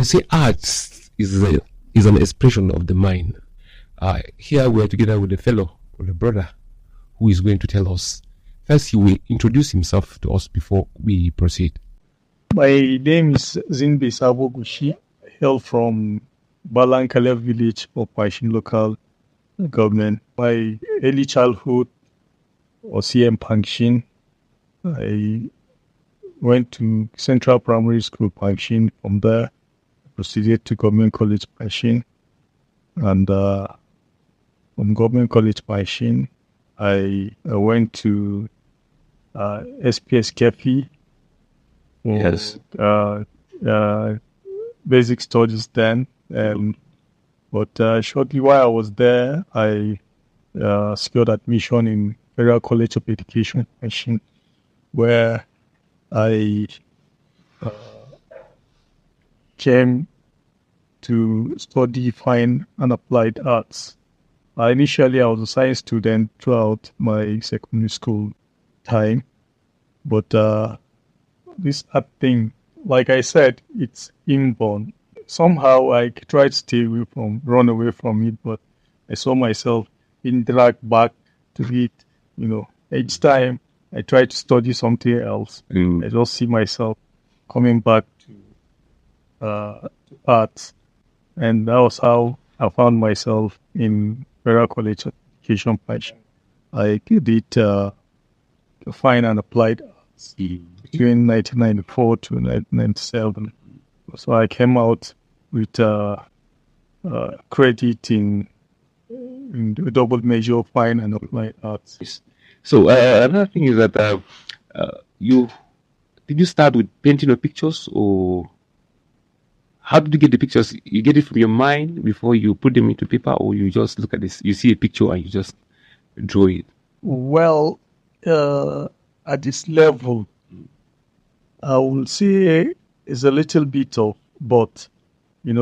They say arts is an expression of the mind. Here we are together with a fellow, with a brother, who is going to tell us. First, he will introduce himself to us before we proceed. My name is Zinbe Sabo. I hail from Balankale village of Pankshin local government. My early childhood was here in Pankshin. I went to Central Primary School, Pankshin. From there, I proceeded to Government College, Pankshin. And from Government College, Pankshin, I went to SPS Kefi. Yes. Basic studies then. But shortly while I was there, I secured admission in Federal College of Education, Pankshin, where I came to study fine and applied arts. Initially, I was a science student throughout my secondary school time, but this art thing, like I said, it's inborn. Somehow I tried to run away from it, but I saw myself being dragged back to it. Each time I tried to study something else, I just see myself coming back to art. And that was how I found myself in Federal College of Education, Pankshin. I did fine and applied arts between 1994 to 1997. So I came out with credit in the double major of fine and applied arts. So another thing is that did you start with painting your pictures, or how did you get the pictures? You get it from your mind before you put them into paper, or you just look at this, you see a picture and you just draw it? Well, at this level, I will say it's a little bit of both.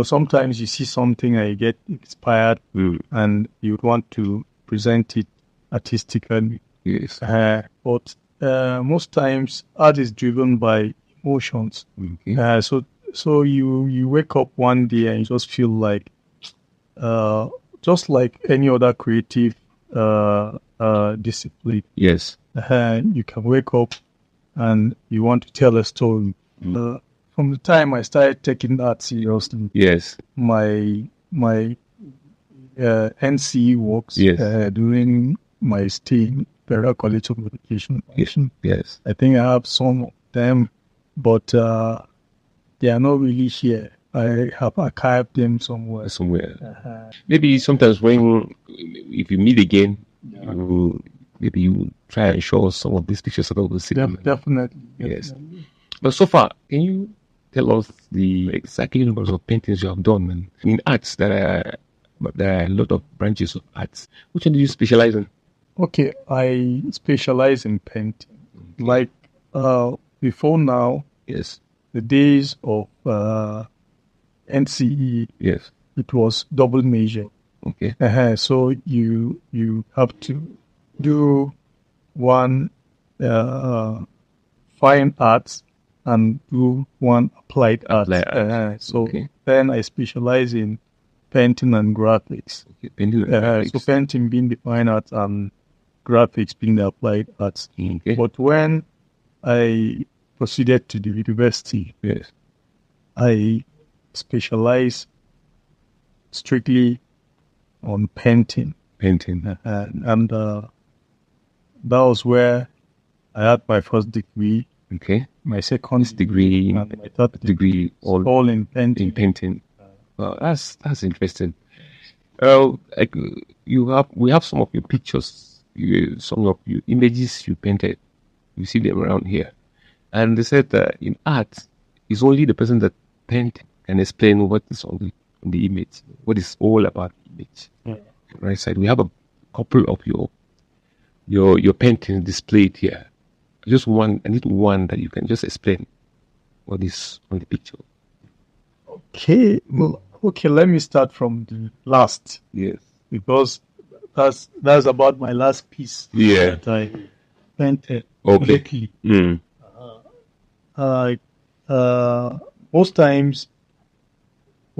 Sometimes you see something and you get inspired and you want to present it artistically. Yes. But most times art is driven by emotions. Okay. So you wake up one day and you just feel like, just like any other creative discipline. Yes. You can wake up and you want to tell a story. From the time I started taking that seriously, Yes. my NCE works during my stay in Federal College of Education. Yes. I think I have some of them, but they are not really here. I have archived them somewhere. Maybe sometimes if you meet again, maybe you try and show us some of these pictures so that we'll see them. Definitely. Yes. But so far, can you tell us the exact numbers of paintings you have done? And in arts, there are a lot of branches of arts. Which one do you specialize in? Okay, I specialize in painting. Like before now, yes, the days of NCE, yes, it was double major. Okay. So you have to do one fine arts and do one applied arts. Then I specialize in painting and graphics. Okay. Painting and graphics. So painting being the fine arts and graphics being the applied arts. Okay. But when I proceeded to the university, yes, I specialize strictly on painting. And that was where I had my first degree. Okay. My second degree, and my third degree, all in painting. Well, that's interesting. We have some of your pictures, some of your images you painted. You see them around here, and they said that in art, it's only the person that paint can explain what is on the image, what is all about the image. Yeah. Right side, we have a couple of your paintings displayed here. I need one that you can just explain what is on the picture. Okay, let me start from the last. Yes. Because that's about my last piece. Yeah. That I painted lately. Most times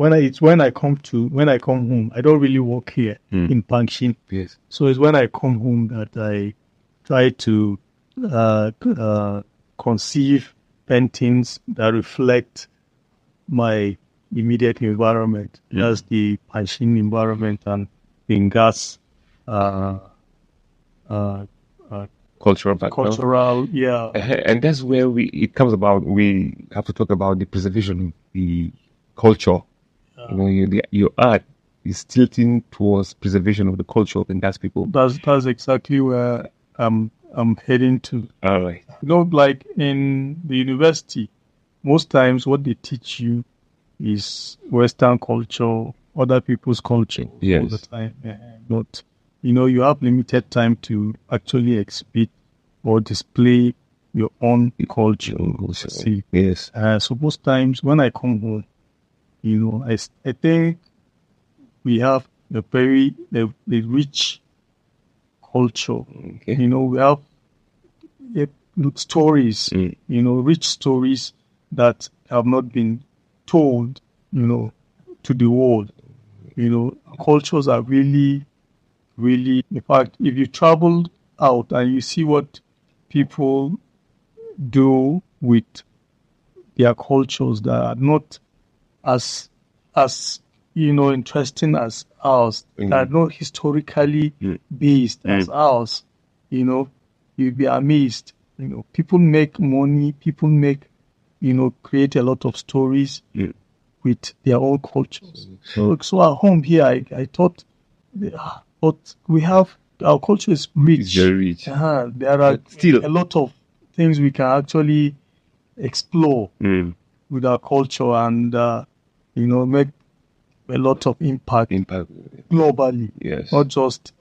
when I come home, I don't really work here in Pankshin. Yes. So it's when I come home that I try to conceive paintings that reflect my immediate environment. That's the Pankshin environment and Pingas Cultural background. cultural, yeah. And that's where it comes about. We have to talk about the preservation of the culture. You know, your art is tilting towards preservation of the culture of the Ngas people. That's exactly where I'm heading to. All right. You know, like in the university, most times what they teach you is Western culture, other people's culture all Yes. the time. Not, you know, you have limited time to actually exhibit or display your own culture. See, Yes. so most times when I come home, you know, I think we have a very rich culture. Okay. You know, we have stories, you know, rich stories that have not been told, you know, to the world. You know, cultures are really, really, in fact, if you travel out and you see what people do with their cultures that are not as you know interesting as ours, that are not historically based as ours, you know, you'll be amazed. You know, people make money, people make, you know, create a lot of stories with their own cultures. So at home here, I thought, but we have, our culture is rich. It's very rich. There are Still. a lot of things we can actually explore with our culture and, you know, make a lot of impact globally, Yes. not just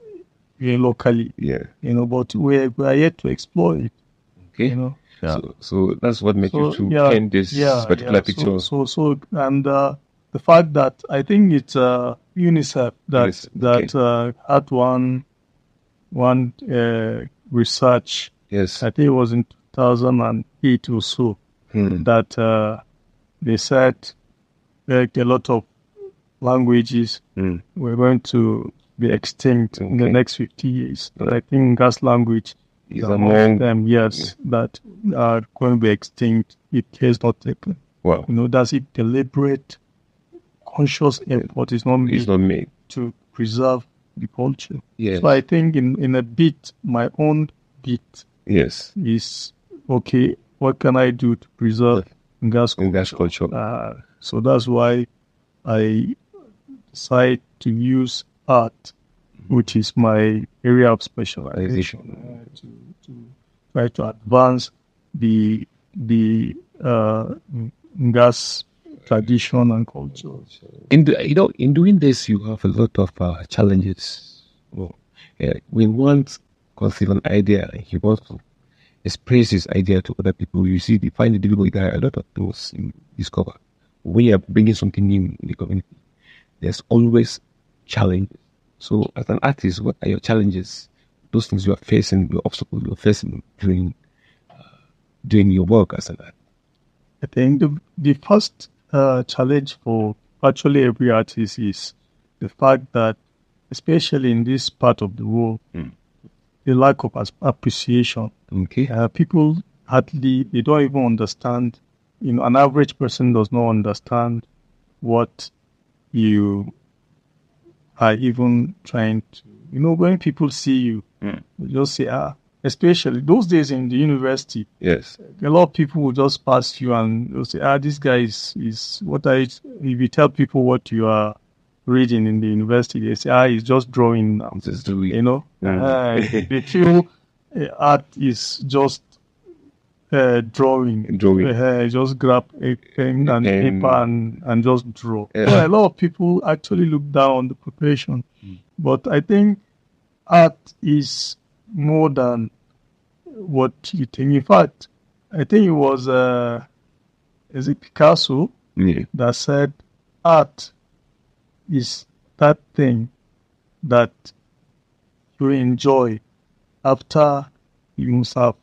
locally. Yeah. You know, but we are yet to explore it. Okay. You know. Yeah. So that's what makes you to paint this particular picture. And the fact that I think it's UNICEF that had one research. Yes. I think it was in 2008 or so that they said like a lot of languages were going to be extinct in the next 50 years. But I think Ngas language is among them, yes, that are going to be extinct if care is not taken. Wow. You know, that's a deliberate, conscious effort is not made to preserve the culture. Yes. So I think in a bit, my own bit is, okay, what can I do to preserve Ngas culture? So that's why I decide to use art, which is my area of specialization, to try to advance the Ngas tradition and culture. In doing this, you have a lot of challenges. Well, when one conceives an idea, he wants to express his idea to other people. You find it difficult. There are a lot of things you discover when you are bringing something new in the community. There's always challenges. So, as an artist, what are your challenges? Those things you are facing, your obstacles you are facing during doing your work as an artist. I think the first challenge for virtually every artist is the fact that, especially in this part of the world, the lack of appreciation. Okay. People hardly, they don't even understand. You know, an average person does not understand what you are even trying to. You know, when people see you, they just say, especially those days in the university. Yes. A lot of people will just pass you and they'll say, this guy is what if you tell people what you are reading in the university, they say, he's just drawing now. Just doing. You know, they feel art is just drawing. Just grab a pen and paper and just draw. So a lot of people actually look down on the profession. But I think art is more than what you think. In fact, I think it was is it Picasso that said art is that thing that you enjoy after you must have